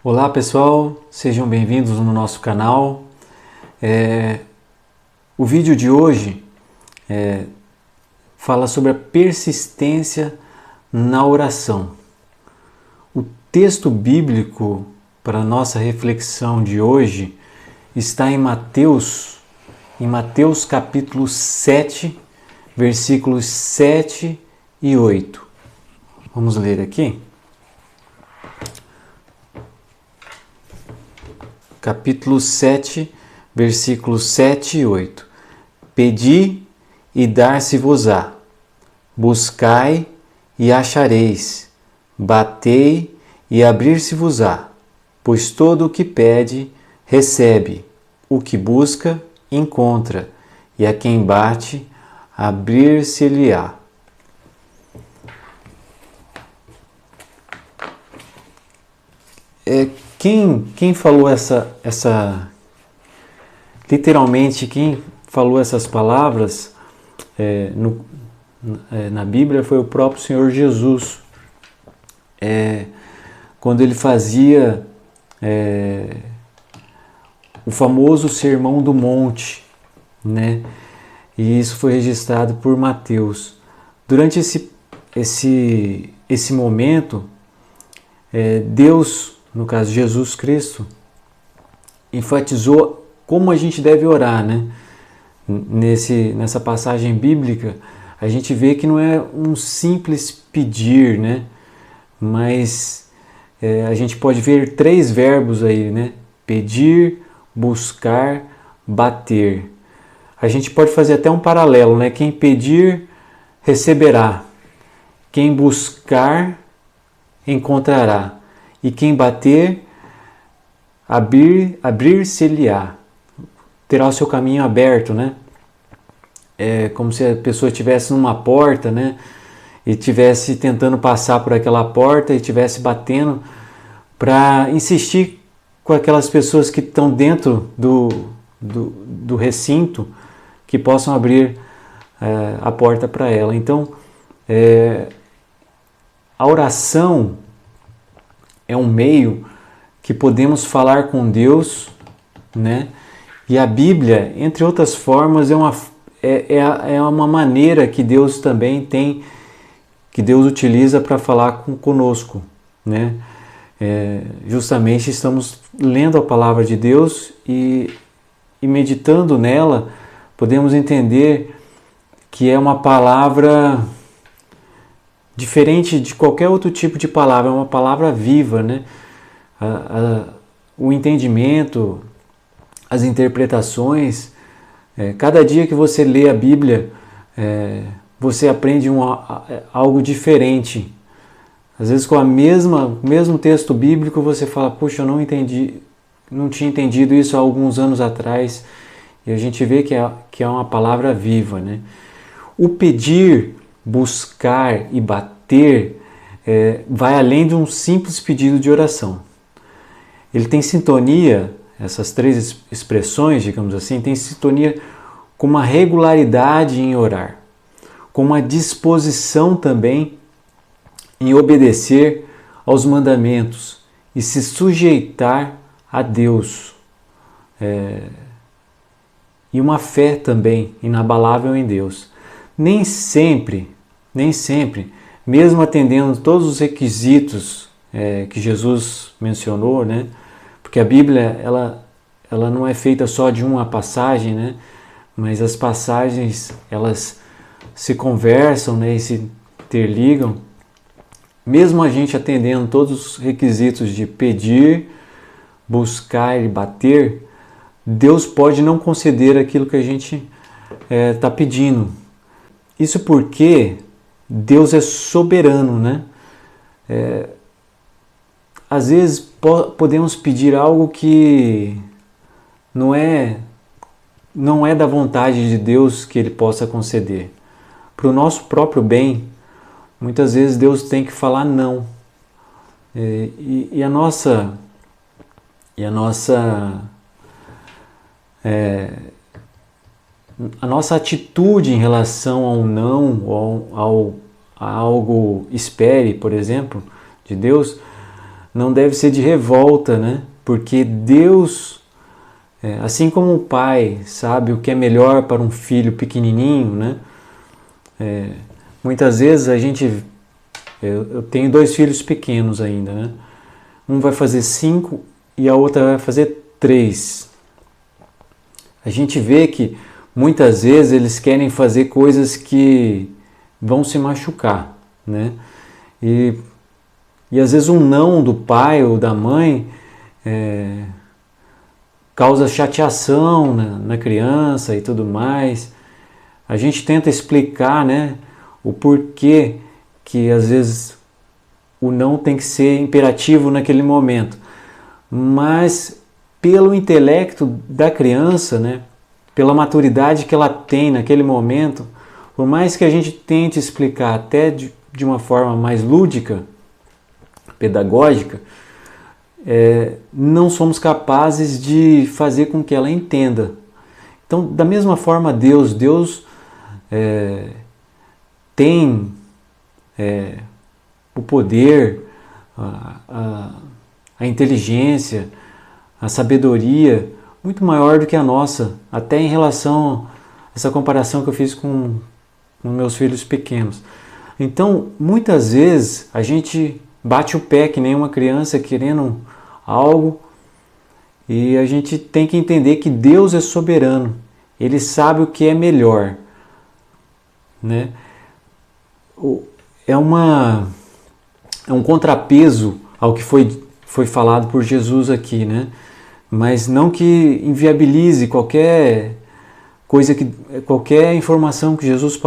Olá pessoal, sejam bem-vindos no nosso canal. O vídeo de hoje fala sobre a persistência na oração. O texto bíblico para a nossa reflexão de hoje está em Mateus capítulo 7, versículos 7 e 8. Vamos ler aqui. Capítulo 7, versículos 7 e 8. Pedi e dar-se-vos-á, buscai e achareis, batei e abrir-se-vos-á, pois todo o que pede, recebe, o que busca, encontra, e a quem bate, abrir-se-lhe-á. Quem falou literalmente, quem falou essas palavras na Bíblia foi o próprio Senhor Jesus, quando ele fazia o famoso Sermão do Monte, né? E isso foi registrado por Mateus. Durante esse momento, Deus, no caso Jesus enfatizou como a gente deve orar, né? Nessa passagem bíblica, a gente vê que não é um simples pedir, né? Mas a gente pode ver 3 verbos aí, né? Pedir, buscar, bater. A gente pode fazer até um paralelo, né? Quem pedir, receberá. Quem buscar, encontrará. E quem bater, abrir-se-lhe-á. Terá o seu caminho aberto, né? É como se a pessoa estivesse numa porta, né? E estivesse tentando passar por aquela porta e estivesse batendo para insistir com aquelas pessoas que estão dentro do recinto, que possam abrir a porta para ela. Então, a oração é um meio que podemos falar com Deus, né? E a Bíblia, entre outras formas, é uma maneira que Deus também tem, que Deus utiliza para falar conosco, né? Justamente estamos lendo a palavra de Deus e meditando nela, podemos entender que é uma palavra diferente de qualquer outro tipo de palavra, é uma palavra viva, né? O entendimento, as interpretações, cada dia que você lê a Bíblia, você aprende algo diferente. Às vezes com o mesmo texto bíblico você fala, puxa, eu não tinha entendido isso há alguns anos atrás, e a gente vê que é uma palavra viva, né? O pedir, buscar e bater vai além de um simples pedido de oração. Ele tem sintonia, essas 3 expressões, digamos assim, tem sintonia com uma regularidade em orar, com uma disposição também em obedecer aos mandamentos e se sujeitar a Deus. E uma fé também inabalável em Deus. Nem sempre, mesmo atendendo todos os requisitos que Jesus mencionou, né? Porque a Bíblia ela não é feita só de uma passagem, né? Mas as passagens elas se conversam, né? E se interligam. Mesmo a gente atendendo todos os requisitos de pedir, buscar e bater, Deus pode não conceder aquilo que a gente está pedindo. Isso porque Deus é soberano, né? Às vezes podemos pedir algo que não é da vontade de Deus que Ele possa conceder. Para o nosso próprio bem, muitas vezes Deus tem que falar não. E a nossa atitude em relação ao não, ou a algo espere, por exemplo, de Deus, não deve ser de revolta, né? Porque Deus, assim como o pai sabe o que é melhor para um filho pequenininho, né? Muitas vezes eu tenho 2 filhos pequenos ainda, né? Um vai fazer 5 e a outra vai fazer 3. A gente vê que muitas vezes eles querem fazer coisas que vão se machucar, né? E às vezes um não do pai ou da mãe causa chateação na criança e tudo mais. A gente tenta explicar, né, o porquê que às vezes o não tem que ser imperativo naquele momento. Mas pelo intelecto da criança, né, pela maturidade que ela tem naquele momento, por mais que a gente tente explicar até de uma forma mais lúdica, pedagógica, não somos capazes de fazer com que ela entenda. Então, da mesma forma, Deus tem o poder, a inteligência, a sabedoria muito maior do que a nossa, até em relação a essa comparação que eu fiz com meus filhos pequenos. Então, muitas vezes a gente bate o pé que nem uma criança querendo algo, e a gente tem que entender que Deus é soberano. Ele sabe o que é melhor, né? É um contrapeso ao que foi falado por Jesus aqui, né? Mas não que inviabilize qualquer coisa, qualquer informação que Jesus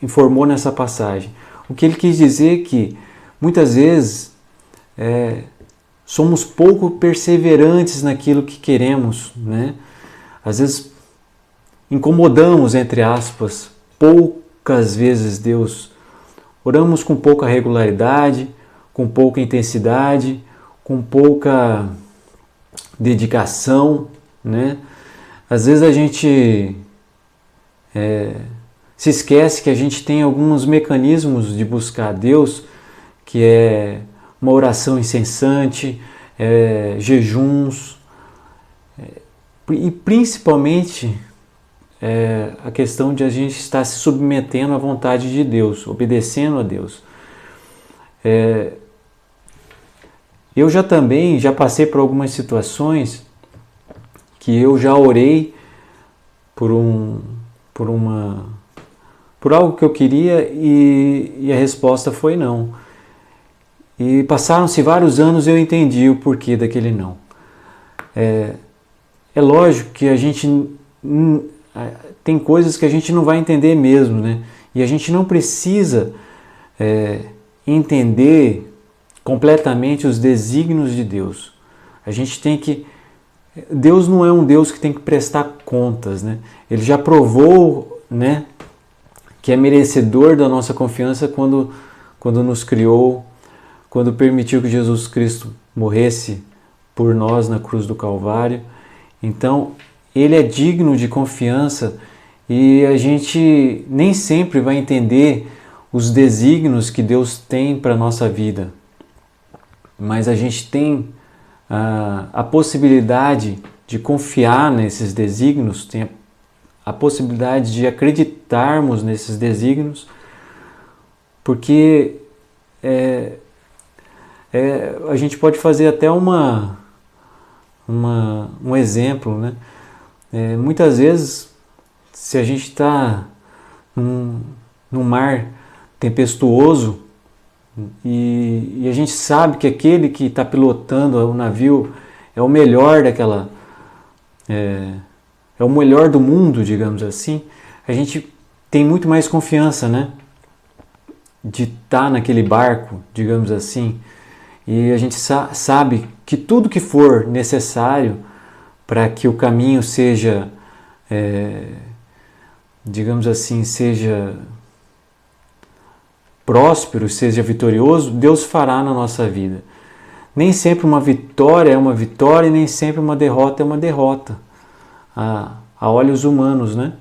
informou nessa passagem. O que ele quis dizer é que muitas vezes somos pouco perseverantes naquilo que queremos, né? Às vezes incomodamos, entre aspas, poucas vezes Deus. Oramos com pouca regularidade, com pouca intensidade, com pouca dedicação, né? Às vezes a gente se esquece que a gente tem alguns mecanismos de buscar a Deus, que é uma oração incessante, jejuns, e principalmente a questão de a gente estar se submetendo à vontade de Deus, obedecendo a Deus. Eu já passei por algumas situações que eu já orei por algo que eu queria e a resposta foi não. E passaram-se vários anos e eu entendi o porquê daquele não. É lógico que a gente tem coisas que a gente não vai entender mesmo, né? E a gente não precisa entender completamente os desígnios de Deus. A gente tem que... Deus não é um Deus que tem que prestar contas, né? Ele já provou, né, que é merecedor da nossa confiança quando nos criou, quando permitiu que Jesus Cristo morresse por nós na cruz do Calvário. Então, Ele é digno de confiança e a gente nem sempre vai entender os desígnios que Deus tem para a nossa vida. Mas a gente tem a possibilidade de confiar nesses desígnios, tem a possibilidade de acreditarmos nesses desígnios, porque a gente pode fazer até um exemplo, né? Muitas vezes, se a gente está num mar tempestuoso e a gente sabe que aquele que está pilotando o navio é o melhor é o melhor do mundo, digamos assim, a gente tem muito mais confiança, né, de estar naquele barco, digamos assim, e a gente sabe que tudo que for necessário para que o caminho seja, digamos assim, seja próspero, seja vitorioso, Deus fará na nossa vida. Nem sempre uma vitória é uma vitória e nem sempre uma derrota é uma derrota. A olhos humanos, né?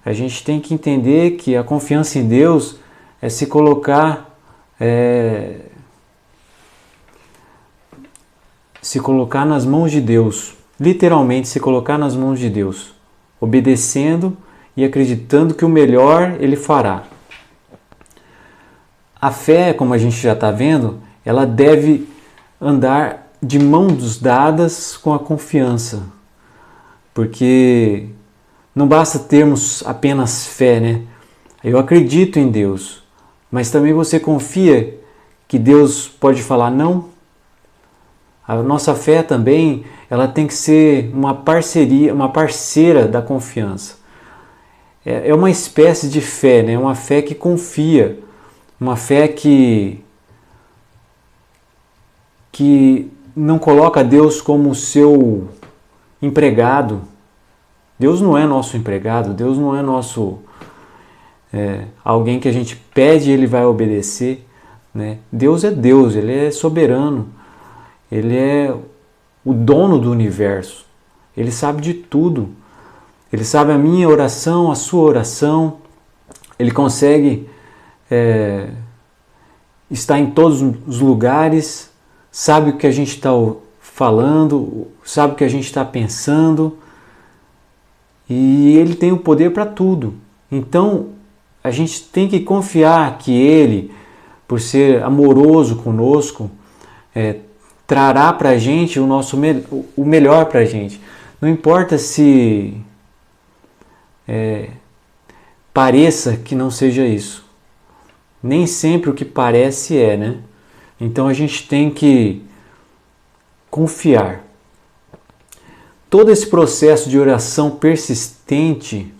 A gente tem que entender que a confiança em Deus é se colocar se colocar nas mãos de Deus, literalmente se colocar nas mãos de Deus, obedecendo e acreditando que o melhor Ele fará. A fé, como a gente já está vendo, ela deve andar de mãos dadas com a confiança, porque não basta termos apenas fé, né? Eu acredito em Deus, mas também você confia que Deus pode falar não? A nossa fé também, ela tem que ser uma parceria, uma parceira da confiança. É uma espécie de fé, né? Uma fé que confia, uma fé que não coloca Deus como seu empregado. Deus não é nosso empregado, Deus não é nosso alguém que a gente pede e Ele vai obedecer, né? Deus é Deus, Ele é soberano, Ele é o dono do universo, Ele sabe de tudo, Ele sabe a minha oração, a sua oração, Ele consegue estar em todos os lugares, sabe o que a gente está falando, sabe o que a gente está pensando, e Ele tem o poder para tudo. Então a gente tem que confiar que Ele, por ser amoroso conosco, trará para a gente o melhor para a gente. Não importa se pareça que não seja isso. Nem sempre o que parece é, né? Então a gente tem que confiar. Todo esse processo de oração persistente,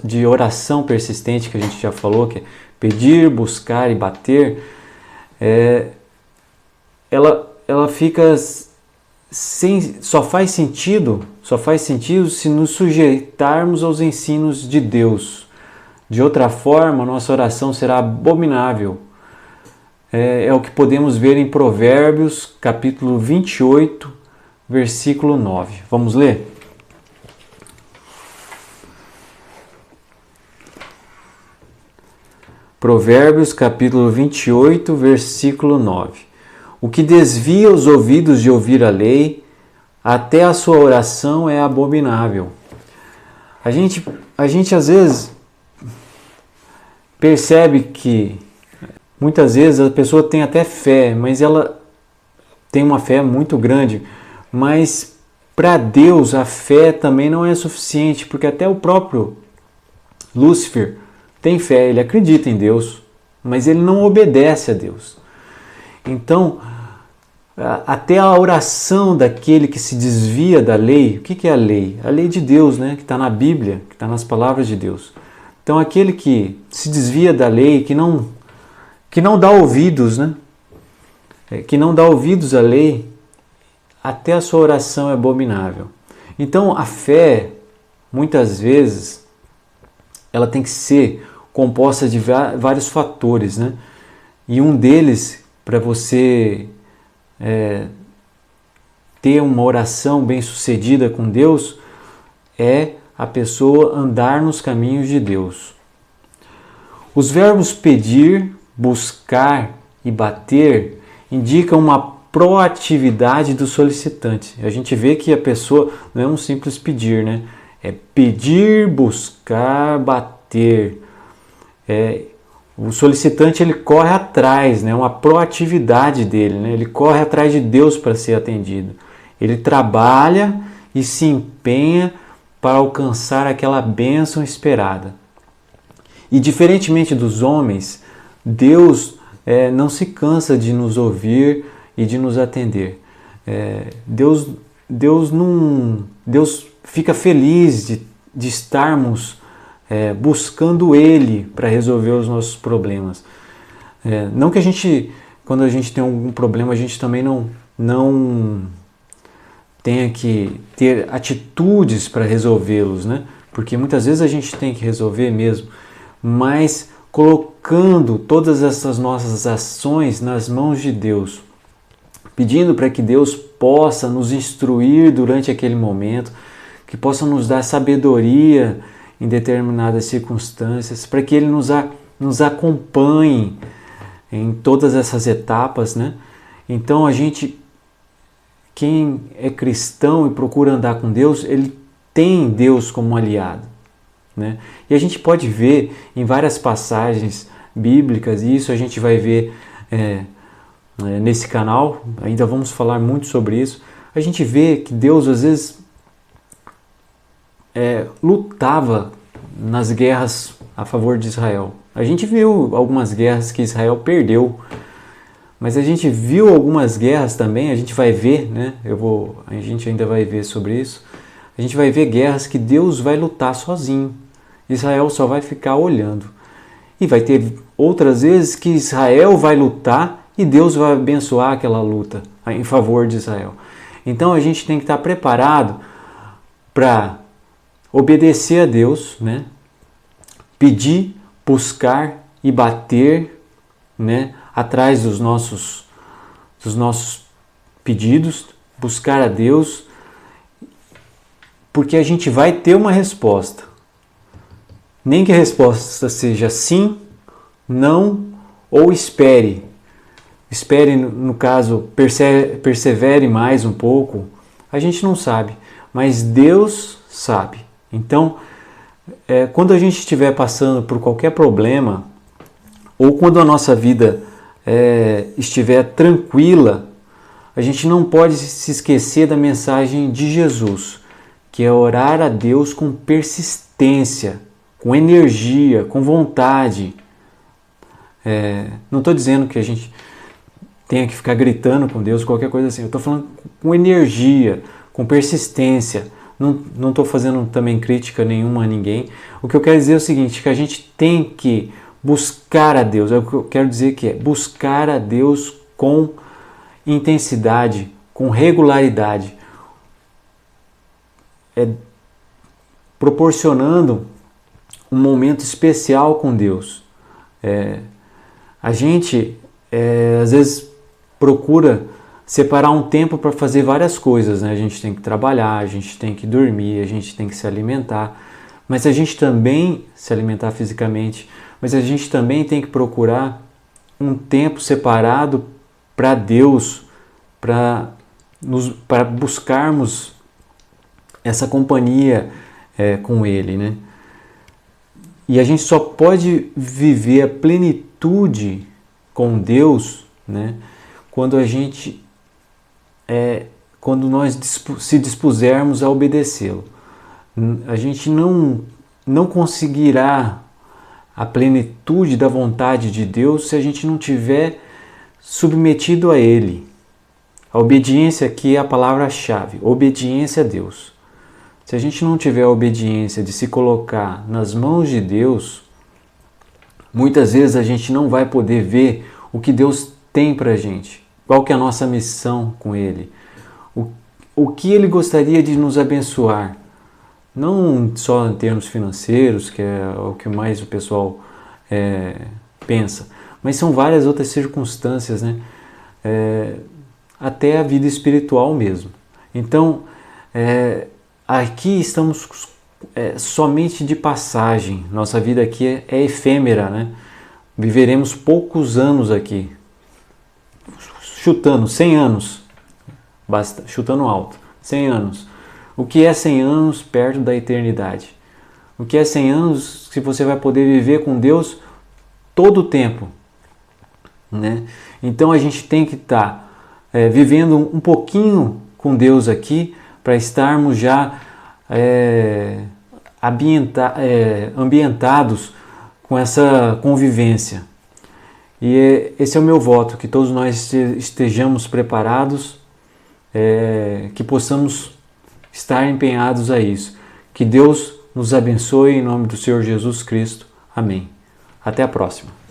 de oração persistente que a gente já falou, que é pedir, buscar e bater, ela fica só faz sentido se nos sujeitarmos aos ensinos de Deus. De outra forma, nossa oração será abominável. É o que podemos ver em Provérbios, capítulo 28, versículo 9. Vamos ler? Provérbios, capítulo 28, versículo 9. O que desvia os ouvidos de ouvir a lei, até a sua oração é abominável. A gente às vezes percebe que muitas vezes a pessoa tem até fé, mas ela tem uma fé muito grande, mas para Deus a fé também não é suficiente, porque até o próprio Lúcifer tem fé, ele acredita em Deus, mas ele não obedece a Deus. Então, até a oração daquele que se desvia da lei, o que é a lei? A lei de Deus, né? Que está na Bíblia, que está nas palavras de Deus. Então, aquele que se desvia da lei, que não dá ouvidos, né? Que não dá ouvidos à lei, até a sua oração é abominável. Então, a fé, muitas vezes, ela tem que ser composta de vários fatores, né? E um deles, para você ter uma oração bem-sucedida com Deus, é a pessoa andar nos caminhos de Deus. Os verbos pedir, buscar e bater indicam uma proatividade do solicitante. A gente vê que a pessoa não é um simples pedir, né? É pedir, buscar, bater. O solicitante ele corre atrás, né? Uma proatividade dele, né? Ele corre atrás de Deus para ser atendido. Ele trabalha e se empenha para alcançar aquela bênção esperada. E diferentemente dos homens, Deus não se cansa de nos ouvir e de nos atender. Deus fica feliz de estarmos buscando Ele para resolver os nossos problemas. Não que quando a gente tem algum problema, a gente também não tenha que ter atitudes para resolvê-los, né? Porque muitas vezes a gente tem que resolver mesmo, mas colocando todas essas nossas ações nas mãos de Deus, pedindo para que Deus possa nos instruir durante aquele momento, que possa nos dar sabedoria em determinadas circunstâncias, para que Ele nos acompanhe em todas essas etapas, né? Então a gente quem é cristão e procura andar com Deus, ele tem Deus como aliado, né? E a gente pode ver em várias passagens bíblicas, e isso a gente vai ver nesse canal, ainda vamos falar muito sobre isso. A gente vê que Deus às vezes lutava nas guerras a favor de Israel. A gente viu algumas guerras que Israel perdeu, mas a gente viu algumas guerras também, a gente vai ver, né? A gente ainda vai ver sobre isso. A gente vai ver guerras que Deus vai lutar sozinho. Israel só vai ficar olhando. E vai ter outras vezes que Israel vai lutar e Deus vai abençoar aquela luta em favor de Israel. Então a gente tem que estar preparado para obedecer a Deus, né? Pedir, buscar e bater, né? Atrás dos nossos pedidos, buscar a Deus, porque a gente vai ter uma resposta. Nem que a resposta seja sim, não ou espere. Espere, no caso, persevere mais um pouco. A gente não sabe, mas Deus sabe. Então, quando a gente estiver passando por qualquer problema, ou quando a nossa vida estiver tranquila, a gente não pode se esquecer da mensagem de Jesus, que é orar a Deus com persistência, com energia, com vontade. Não estou dizendo que a gente tenha que ficar gritando com Deus, qualquer coisa assim. Eu estou falando com energia, com persistência. Não estou fazendo também crítica nenhuma a ninguém. O que eu quero dizer é o seguinte, que a gente tem que buscar a Deus. É o que eu quero dizer, que é buscar a Deus com intensidade, com regularidade, proporcionando um momento especial com Deus. A gente às vezes procura separar um tempo para fazer várias coisas, né? A gente tem que trabalhar, a gente tem que dormir, a gente tem que se alimentar, mas a gente também se alimentar fisicamente, mas a gente também tem que procurar um tempo separado para Deus, para buscarmos essa companhia com Ele, né? E a gente só pode viver a plenitude com Deus, né, quando nós se dispusermos a obedecê-lo. A gente não conseguirá a plenitude da vontade de Deus se a gente não tiver submetido a Ele. A obediência aqui é a palavra-chave, obediência a Deus. Se a gente não tiver a obediência de se colocar nas mãos de Deus, muitas vezes a gente não vai poder ver o que Deus tem para a gente, qual que é a nossa missão com Ele, o que Ele gostaria de nos abençoar, não só em termos financeiros, que é o que mais o pessoal pensa, mas são várias outras circunstâncias, né? Até a vida espiritual mesmo. Então, aqui estamos somente de passagem, nossa vida aqui é efêmera, né? Viveremos poucos anos aqui, chutando 100 anos, basta, chutando alto, 100 anos. O que é 100 anos perto da eternidade? O que é 100 anos se você vai poder viver com Deus todo o tempo, né? Então a gente tem que estar vivendo um pouquinho com Deus aqui, para estarmos já ambientados com essa convivência. E esse é o meu voto, que todos nós estejamos preparados, que possamos estar empenhados a isso. Que Deus nos abençoe em nome do Senhor Jesus Cristo. Amém. Até a próxima.